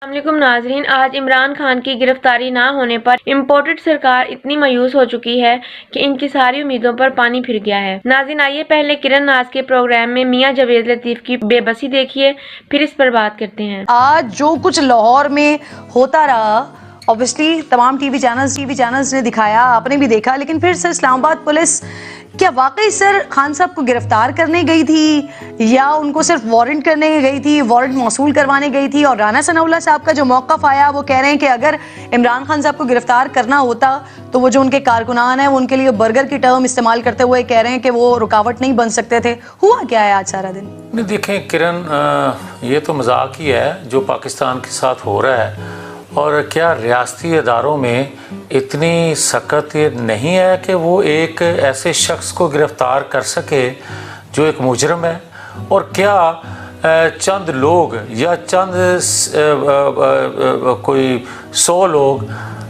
السلام علیکم ناظرین، آج عمران خان کی گرفتاری نہ ہونے پر امپورٹڈ سرکار اتنی مایوس ہو چکی ہے کہ ان کی ساری امیدوں پر پانی پھر گیا ہے۔ ناظرین آئیے پہلے کرن ناز کے پروگرام میں میاں جاوید لطیف کی بے بسی دیکھیے، پھر اس پر بات کرتے ہیں۔ آج جو کچھ لاہور میں ہوتا رہا، اوبیسلی تمام ٹی وی چینلز نے دکھایا، آپ نے بھی دیکھا، لیکن پھر سر اسلام آباد پولیس کیا واقعی سر خان صاحب کو گرفتار کرنے گئی تھی یا ان کو صرف وارنٹ کرنے گئی تھی، وارنٹ موصول کروانے گئی تھی؟ اور رانا ثناء اللہ صاحب کا جو موقف آیا، وہ کہہ رہے ہیں کہ اگر عمران خان صاحب کو گرفتار کرنا ہوتا تو وہ جو ان کے کارکنان ہیں وہ ان کے لیے برگر کی ٹرم استعمال کرتے ہوئے کہہ رہے ہیں کہ وہ رکاوٹ نہیں بن سکتے تھے۔ ہوا کیا ہے آج سارا دن؟ نہیں دیکھیں کرن، یہ تو مذاق ہی ہے جو پاکستان کے ساتھ ہو رہا ہے، اور کیا ریاستی اداروں میں اتنی سخت نہیں ہے کہ وہ ایک ایسے شخص کو گرفتار کر سکے جو ایک مجرم ہے؟ اور کیا چند لوگ یا چند کوئی 100 لوگ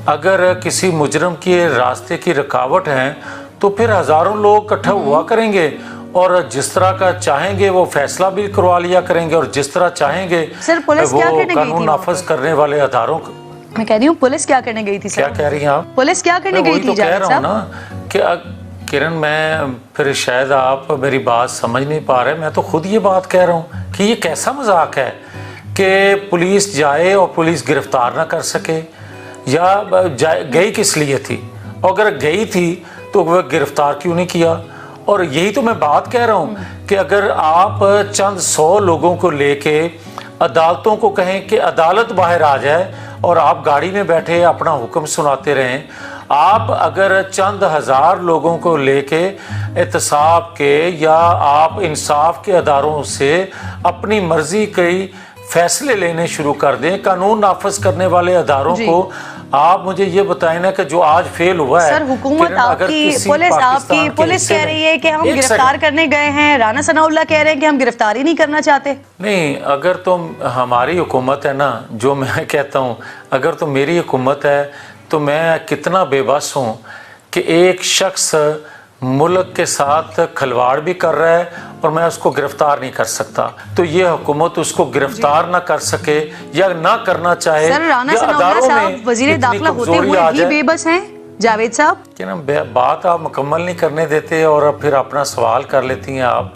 اگر کسی مجرم کے راستے کی رکاوٹ ہیں تو پھر ہزاروں لوگ اکٹھا ہوا کریں گے اور جس طرح کا چاہیں گے وہ فیصلہ بھی کروا لیا کریں گے، اور جس طرح چاہیں گے وہ قانون نافذ کرنے والے اداروں کو۔ میں کہہ رہی ہوں پولیس کیا کرنے گئی تھی سر؟ کیا کہہ رہی ہیں آپ؟ پولیس کیا کرنے گئی تھی؟ وہی تو کہہ رہا ہوں نا کہ کرن، میں پھر شاید آپ میری بات سمجھ نہیں پا رہے، میں تو خود یہ بات کہہ رہا ہوں کہ یہ کیسا مذاق ہے کہ پولیس جائے اور پولیس گرفتار نہ کر سکے، یا گئی کس لیے تھی؟ اور اگر گئی تھی تو وہ گرفتار کیوں نہیں کیا؟ اور یہی تو میں بات کہہ رہا ہوں کہ اگر آپ چند 100 لوگوں کو لے کے عدالتوں کو کہیں کہ عدالت باہر آ جائے اور آپ گاڑی میں بیٹھے اپنا حکم سناتے رہیں، آپ اگر چند ہزار لوگوں کو لے کے احتساب کے یا آپ انصاف کے اداروں سے اپنی مرضی کے فیصلے لینے شروع کر دیں، قانون نافذ کرنے والے اداروں کو، آپ مجھے یہ بتائیں نا کہ جو آج فیل ہوا ہے، سر حکومت آپ کی، پولیس کہہ رہی ہے کہ ہم گرفتار کرنے گئے ہیں، رانا ثناء اللہ کہہ رہے ہیں کہ ہم گرفتاری نہیں کرنا چاہتے۔ نہیں، اگر تم ہماری حکومت ہے نا، جو میں کہتا ہوں اگر تو میری حکومت ہے تو میں کتنا بے بس ہوں کہ ایک شخص ملک کے ساتھ کھلواڑ بھی کر رہا ہے اور میں اس کو گرفتار نہیں کر سکتا، تو یہ حکومت اس کو گرفتار نہ کر سکے یا نہ کرنا چاہے۔ سر رانا ثناء اللہ صاحب وزیر داخلہ ہوتے ہوئے بھی بے بس ہیں جاوید صاحب؟ کہ نا بات آپ مکمل نہیں کرنے دیتے اور پھر اپنا سوال کر لیتی ہیں آپ۔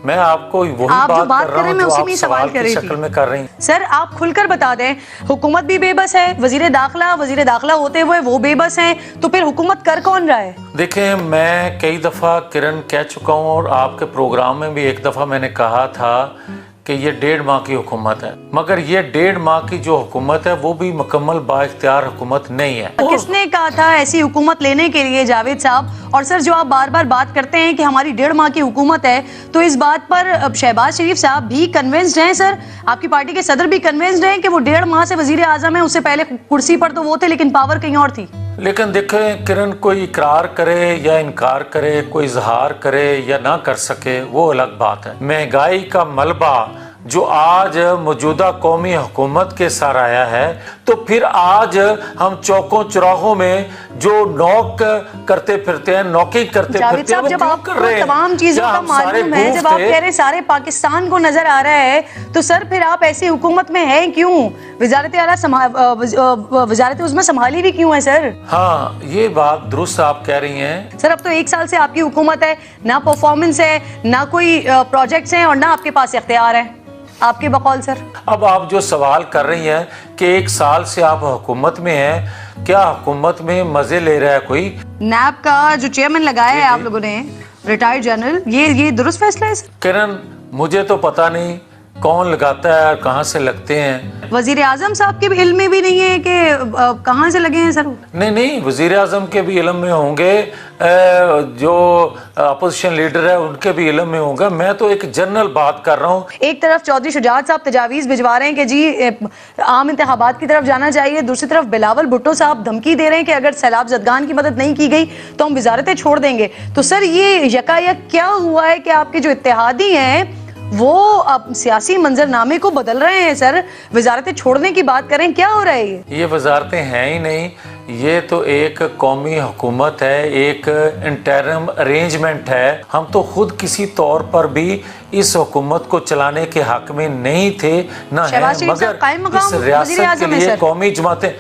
میں آپ کو وہی بات کر رہا ہوں جو آپ سوال کی شکل میں کر رہی ہیں۔ سر آپ کھل کر بتا دیں، حکومت بھی بے بس ہے، وزیر داخلہ ہوتے ہوئے وہ بے بس ہیں، تو پھر حکومت کر کون رہا ہے؟ دیکھیں، میں کئی دفعہ کرن کہہ چکا ہوں، اور آپ کے پروگرام میں بھی ایک دفعہ میں نے کہا تھا کہ یہ 1.5 ماہ کی حکومت ہے، مگر یہ 1.5 ماہ کی جو حکومت ہے وہ بھی مکمل با اختیار حکومت نہیں ہے۔ کس نے کہا تھا ایسی حکومت لینے کے لیے جاوید صاحب؟ اور سر جو آپ بار بار بات کرتے ہیں کہ ہماری 1.5 ماہ کی حکومت ہے، تو اس بات پر شہباز شریف صاحب بھی کنونسڈ ہیں؟ سر آپ کی پارٹی کے صدر بھی کنونسڈ ہیں کہ وہ 1.5 ماہ سے وزیر اعظم ہیں؟ اس سے پہلے کرسی پر تو وہ تھے لیکن پاور کہیں اور تھی۔ لیکن دیکھیں کرن، کوئی اقرار کرے یا انکار کرے، کوئی اظہار کرے یا نہ کر سکے، وہ الگ بات ہے۔ مہنگائی کا ملبہ جو آج موجودہ قومی حکومت کے سر آیا ہے، تو پھر آج ہم چوکوں چراہوں میں جو نوک کرتے پھرتے ہیں، نوکنگ کرتے پھرتے ہیں، جب آپ کو تمام چیزوں کا معلوم ہے، جب آپ کہہ رہے سارے پاکستان کو نظر آ رہا ہے، تو سر پھر آپ ایسی حکومت میں ہیں کیوں؟ وزارت عظمیٰ سنبھالی بھی کیوں ہے سر؟ ہاں، یہ بات درست آپ کہہ رہی ہیں۔ سر اب تو 1 سال سے آپ کی حکومت ہے، نہ پرفارمنس ہے، نہ کوئی پروجیکٹس ہیں، اور نہ آپ کے پاس اختیار ہے آپ کے بقول سر۔ اب آپ جو سوال کر رہی ہیں کہ 1 سال سے آپ حکومت میں ہیں، کیا حکومت میں مزے لے رہا ہے کوئی؟ نیب کا جو چیئرمین لگایا ہے آپ لوگوں نے، ریٹائرڈ جنرل، یہ درست فیصلہ ہے سر؟ کرن، مجھے تو پتہ نہیں کون لگاتا ہے اور کہاں سے لگتے ہیں۔ وزیر اعظم صاحب کے بھی علم میں بھی نہیں ہے کہ کہاں سے لگے ہیں سر؟ نہیں، وزیر اعظم کے بھی علم میں ہوں گے، جو اپوزیشن لیڈر ہے ان کے بھی علم میں ہوں گا، میں تو ایک جنرل بات کر رہا ہوں۔ ایک طرف چودھری شجاعت صاحب تجاویز بھجوا رہے ہیں کہ جی عام انتخابات کی طرف جانا چاہیے، دوسری طرف بلاول بھٹو صاحب دھمکی دے رہے ہیں کہ اگر سیلاب زدگان کی مدد نہیں کی گئی تو ہم وزارتیں چھوڑ دیں گے۔ تو سر یہ یکایک کیا ہوا ہے کہ آپ کے جو اتحادی ہیں وہ اب سیاسی منظر نامے کو بدل رہے ہیں؟ سر وزارتیں چھوڑنے کی بات کریں، کیا ہو رہا ہے یہ؟ وزارتیں ہیں ہی نہیں، یہ تو ایک قومی حکومت ہے، ایک انٹرم ارینجمنٹ ہے. ہم تو خود کسی طور پر بھی اس حکومت کو چلانے کے حق میں نہیں تھے نہ ہیں، مگر اس ریاست کے لیے قومی جماعتیں.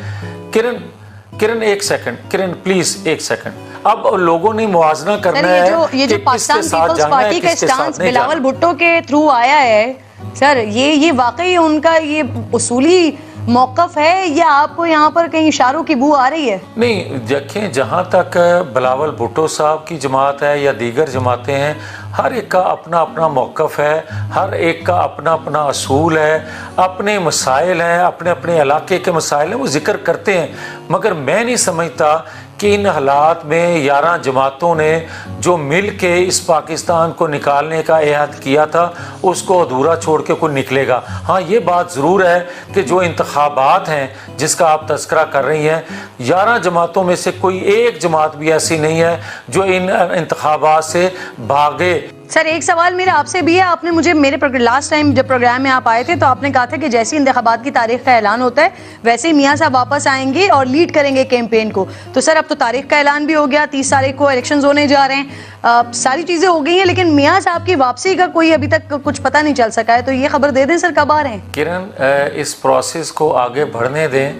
کرن ایک سیکنڈ، کرن پلیز ایک سیکنڈ. اب لوگوں نے موازنہ کرنا ہے یہ جو پاکستان پیپلز پارٹی کا اسٹانس بلاول بھٹو کے تھرو آیا ہے سر، یہ واقعی ان کا یہ اصولی موقف ہے یا آپ کو یہاں پر کہیں اشاروں کی بو آ رہی ہے؟ نہیں دیکھیں، جہاں تک بلاول بھٹو صاحب کی جماعت ہے یا دیگر جماعتیں ہیں، ہر ایک کا اپنا اپنا موقف ہے، ہر ایک کا اپنا اپنا اصول ہے، اپنے مسائل ہیں، اپنے اپنے علاقے کے مسائل ہیں، وہ ذکر کرتے ہیں. مگر میں نہیں سمجھتا کہ ان حالات میں 11 جماعتوں نے جو مل کے اس پاکستان کو نکالنے کا عہد کیا تھا اس کو ادھورا چھوڑ کے کوئی نکلے گا. ہاں یہ بات ضرور ہے کہ جو انتخابات ہیں جس کا آپ تذکرہ کر رہی ہیں، 11 جماعتوں میں سے کوئی ایک جماعت بھی ایسی نہیں ہے جو ان انتخابات سے بھاگے. سر ایک سوال میرا آپ سے بھی ہے، آپ نے مجھے میرے لاسٹ ٹائم جب پروگرام میں آپ آئے تھے تو آپ نے کہا تھا کہ جیسے انتخابات کی تاریخ کا اعلان ہوتا ہے ویسے ہی میاں صاحب واپس آئیں گے اور لیڈ کریں گے کیمپین کو. تو سر اب تو تاریخ کا اعلان بھی ہو گیا، 30 تاریخ کو الیکشنز ہونے جا رہے ہیں، ساری چیزیں ہو گئی ہیں، لیکن میاں صاحب کی واپسی کا کوئی ابھی تک کچھ پتہ نہیں چل سکا ہے. تو یہ خبر دے دیں سر کب آ رہے ہیں؟ کرن اس پروسیس کو آگے بڑھنے دیں،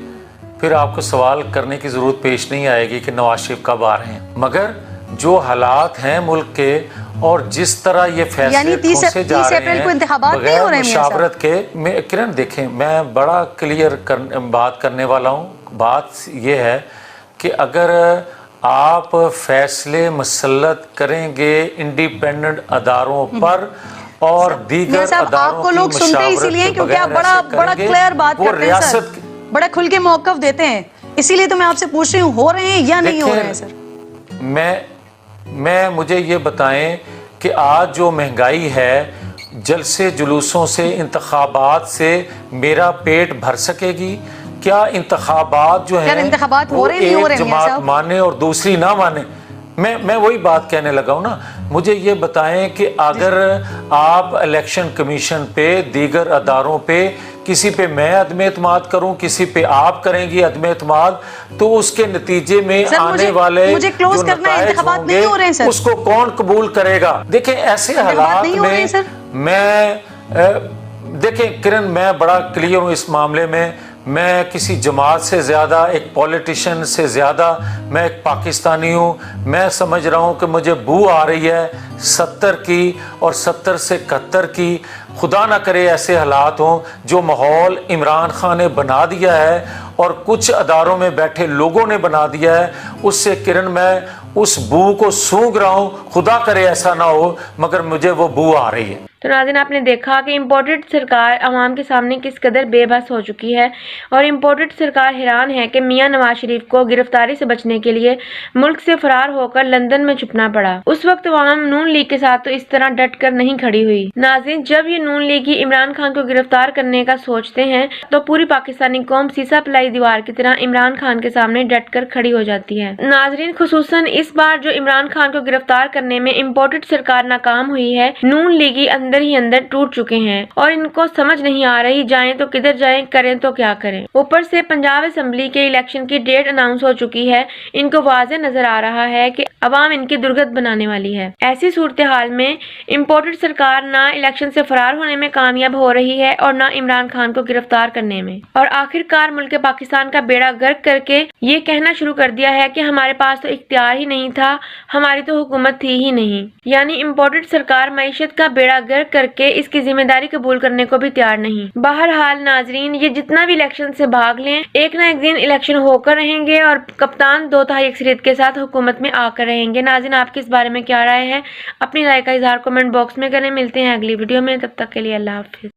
پھر آپ کو سوال کرنے کی ضرورت پیش نہیں آئے گی کہ نواز شریف کب آ رہے ہیں. مگر جو حالات ہیں ملک کے اور جس طرح یہ فیصلے کھوسے جا رہے ہیں بغیر مشاورت کے، کرن دیکھیں میں بڑا کلیئر بات کرنے والا ہوں. بات یہ ہے کہ اگر آپ فیصلے مسلط کریں گے انڈیپینڈنٹ اداروں پر اور دیگر اداروں کی مشاورت کے بغیر ایسے کریں گے، وہ ریاست بڑا کھل کے موقف دیتے ہیں، اسی لیے تو میں آپ سے پوچھ رہی ہوں ہو رہے ہیں یا نہیں ہو رہے ہیں سر؟ مجھے یہ بتائیں کہ آج جو مہنگائی ہے، جلسے جلوسوں سے، انتخابات سے میرا پیٹ بھر سکے گی؟ کیا انتخابات جو ہیں وہ ایک جماعت مانے اور دوسری نہ مانے؟ میں وہی بات کہنے لگا ہوں نا. مجھے یہ بتائیں کہ اگر آپ الیکشن کمیشن پہ، دیگر اداروں پہ، کسی پہ میں عدم اعتماد کروں، کسی پہ آپ کریں گی عدم اعتماد، تو اس کے نتیجے میں آنے والے جو نتائج ہوں گے اس کو کون قبول کرے گا؟ دیکھیں ایسے حالات میں دیکھیں کرن میں بڑا کلیئر ہوں اس معاملے میں کسی جماعت سے زیادہ، ایک پولیٹیشین سے زیادہ میں ایک پاکستانی ہوں. میں سمجھ رہا ہوں کہ مجھے بو آ رہی ہے 70 کی اور 70 سے 71 کی. خدا نہ کرے ایسے حالات ہوں جو ماحول عمران خان نے بنا دیا ہے اور کچھ اداروں میں بیٹھے لوگوں نے بنا دیا ہے. اس سے کرن میں اس بو کو سونگ رہا ہوں، خدا کرے ایسا نہ ہو، مگر مجھے وہ بو آ رہی ہے. تو ناظرین آپ نے دیکھا کہ امپورٹڈ سرکار عوام کے سامنے کس قدر بے بس ہو چکی ہے اور امپورٹڈ سرکار حیران ہے کہ میاں نواز شریف کو گرفتاری سے بچنے کے لیے ملک سے فرار ہو کر لندن میں چھپنا پڑا. اس وقت عوام نون لیگ کے ساتھ تو اس طرح ڈٹ کر نہیں کھڑی ہوئی. ناظرین جب یہ نون لیگی عمران خان کو گرفتار کرنے کا سوچتے ہیں تو پوری پاکستانی قوم سیسا پلائی دیوار کی طرح عمران خان کے سامنے ڈٹ کر کھڑی ہو جاتی ہے. ناظرین خصوصاً اس بار جو عمران خان کو گرفتار کرنے میں امپورٹڈ سرکار ناکام ہوئی ہے، نون لیگی اندر ہی اندر ٹوٹ چکے ہیں اور ان کو سمجھ نہیں آ رہی جائیں تو کدھر جائیں، کریں تو کیا کریں. اوپر سے پنجاب اسمبلی کے الیکشن کی ڈیٹ اناؤنس ہو چکی ہے. ان کو واضح نظر آ رہا ہے کہ عوام ان کی درگت بنانے والی ہے. ایسی صورتحال میں امپورٹڈ سرکار نہ الیکشن سے فرار ہونے میں کامیاب ہو رہی ہے اور نہ عمران خان کو گرفتار کرنے میں، اور آخر کار ملک پاکستان کا بیڑا غرق کر کے یہ کہنا شروع کر دیا ہے کہ ہمارے پاس تو اختیار ہی نہیں تھا، ہماری تو حکومت تھی ہی نہیں. یعنی امپورٹڈ سرکار معیشت کا بیڑا غرق کر کے اس کی ذمہ داری قبول کرنے کو بھی تیار نہیں. بہرحال ناظرین یہ جتنا بھی الیکشن سے بھاگ لیں، ایک نہ ایک دن الیکشن ہو کر رہیں گے اور کپتان 2/3 اکثریت کے ساتھ حکومت میں آ کر رہیں گے. ناظرین آپ کی اس بارے میں کیا رائے ہے؟ اپنی رائے کا اظہار کمنٹ باکس میں کریں. ملتے ہیں اگلی ویڈیو میں، تب تک کے لیے اللہ حافظ.